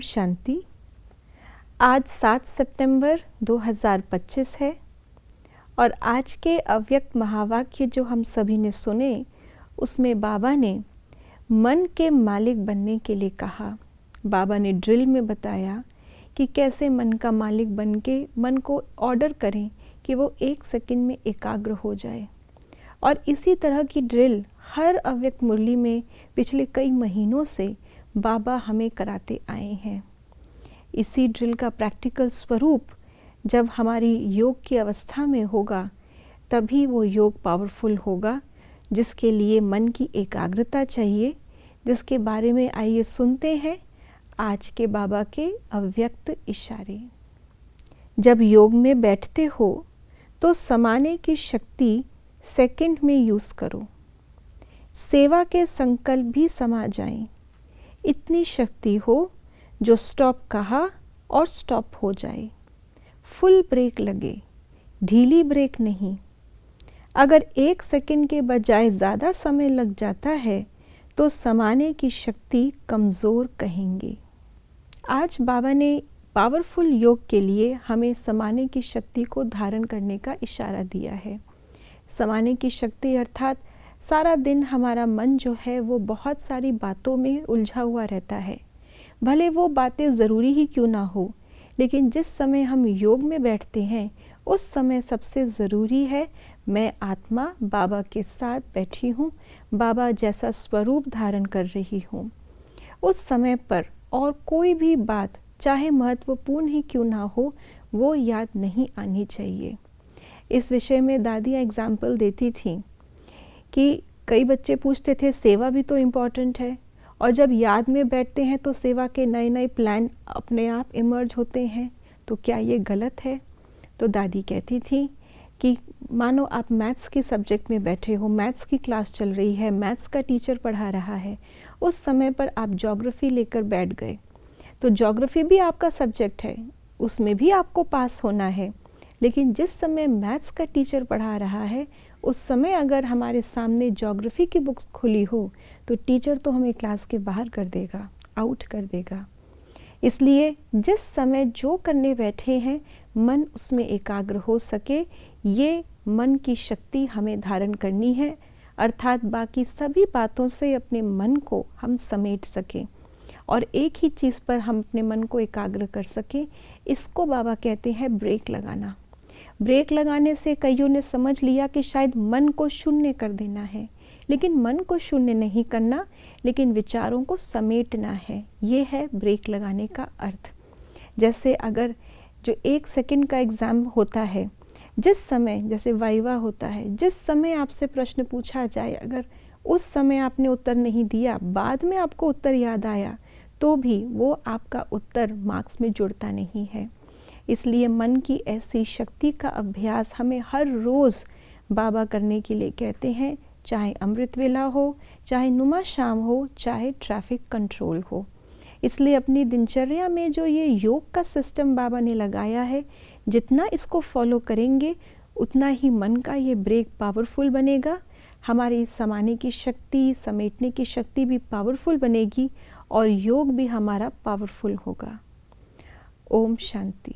शांति। आज 7 सितंबर 2025 है और आज के अव्यक्त महावाक्य जो हम सभी ने सुने उसमें बाबा ने मन के मालिक बनने के लिए कहा। बाबा ने ड्रिल में बताया कि कैसे मन का मालिक बन के मन को ऑर्डर करें कि वो 1 सेकंड में एकाग्र हो जाए। और इसी तरह की ड्रिल हर अव्यक्त मुरली में पिछले कई महीनों से बाबा हमें कराते आए हैं। इसी ड्रिल का प्रैक्टिकल स्वरूप जब हमारी योग की अवस्था में होगा तभी वो योग पावरफुल होगा, जिसके लिए मन की एकाग्रता चाहिए, जिसके बारे में आइए सुनते हैं आज के बाबा के अव्यक्त इशारे। जब योग में बैठते हो तो समाने की शक्ति सेकंड में यूज़ करो। सेवा के संकल्प भी समा जाएं। इतनी शक्ति हो जो स्टॉप कहा और स्टॉप हो जाए। फुल ब्रेक लगे, ढीली ब्रेक नहीं। अगर 1 सेकंड के बजाय ज़्यादा समय लग जाता है तो समाने की शक्ति कमज़ोर कहेंगे। आज बाबा ने पावरफुल योग के लिए हमें समाने की शक्ति को धारण करने का इशारा दिया है। समाने की शक्ति अर्थात सारा दिन हमारा मन जो है वो बहुत सारी बातों में उलझा हुआ रहता है। भले वो बातें ज़रूरी ही क्यों ना हो, लेकिन जिस समय हम योग में बैठते हैं उस समय सबसे ज़रूरी है मैं आत्मा बाबा के साथ बैठी हूँ, बाबा जैसा स्वरूप धारण कर रही हूँ। उस समय पर और कोई भी बात चाहे महत्वपूर्ण ही क्यों ना हो वो याद नहीं आनी चाहिए। इस विषय में दादी एग्जाम्पल देती थी कि कई बच्चे पूछते थे सेवा भी तो इम्पॉर्टेंट है, और जब याद में बैठते हैं तो सेवा के नए नए प्लान अपने आप इमर्ज होते हैं, तो क्या ये गलत है? तो दादी कहती थी कि मानो आप मैथ्स के सब्जेक्ट में बैठे हो, मैथ्स की क्लास चल रही है, मैथ्स का टीचर पढ़ा रहा है, उस समय पर आप ज्योग्राफी लेकर बैठ गए तो ज्योग्राफी भी आपका सब्जेक्ट है, उसमें भी आपको पास होना है। लेकिन जिस समय मैथ्स का टीचर पढ़ा रहा है उस समय अगर हमारे सामने ज्योग्राफी की बुक्स खुली हो तो टीचर तो हमें क्लास के बाहर कर देगा, आउट कर देगा। इसलिए जिस समय जो करने बैठे हैं मन उसमें एकाग्र हो सके, ये मन की शक्ति हमें धारण करनी है, अर्थात बाकी सभी बातों से अपने मन को हम समेट सकें और एक ही चीज़ पर हम अपने मन को एकाग्र कर सकें। इसको बाबा कहते हैं ब्रेक लगाना। ब्रेक लगाने से कईयों ने समझ लिया कि शायद मन को शून्य कर देना है, लेकिन मन को शून्य नहीं करना, लेकिन विचारों को समेटना है। ये है ब्रेक लगाने का अर्थ। जैसे अगर जो 1 सेकंड का एग्ज़ाम होता है, जिस समय जैसे वाइवा होता है, जिस समय आपसे प्रश्न पूछा जाए अगर उस समय आपने उत्तर नहीं दिया, बाद में आपको उत्तर याद आया, तो भी वो आपका उत्तर मार्क्स में जुड़ता नहीं है। इसलिए मन की ऐसी शक्ति का अभ्यास हमें हर रोज़ बाबा करने के लिए कहते हैं, चाहे अमृत वेला हो, चाहे नुमा शाम हो, चाहे ट्रैफिक कंट्रोल हो। इसलिए अपनी दिनचर्या में जो ये योग का सिस्टम बाबा ने लगाया है, जितना इसको फॉलो करेंगे उतना ही मन का ये ब्रेक पावरफुल बनेगा, हमारी समाने की शक्ति, समेटने की शक्ति भी पावरफुल बनेगी और योग भी हमारा पावरफुल होगा। ओम शांति।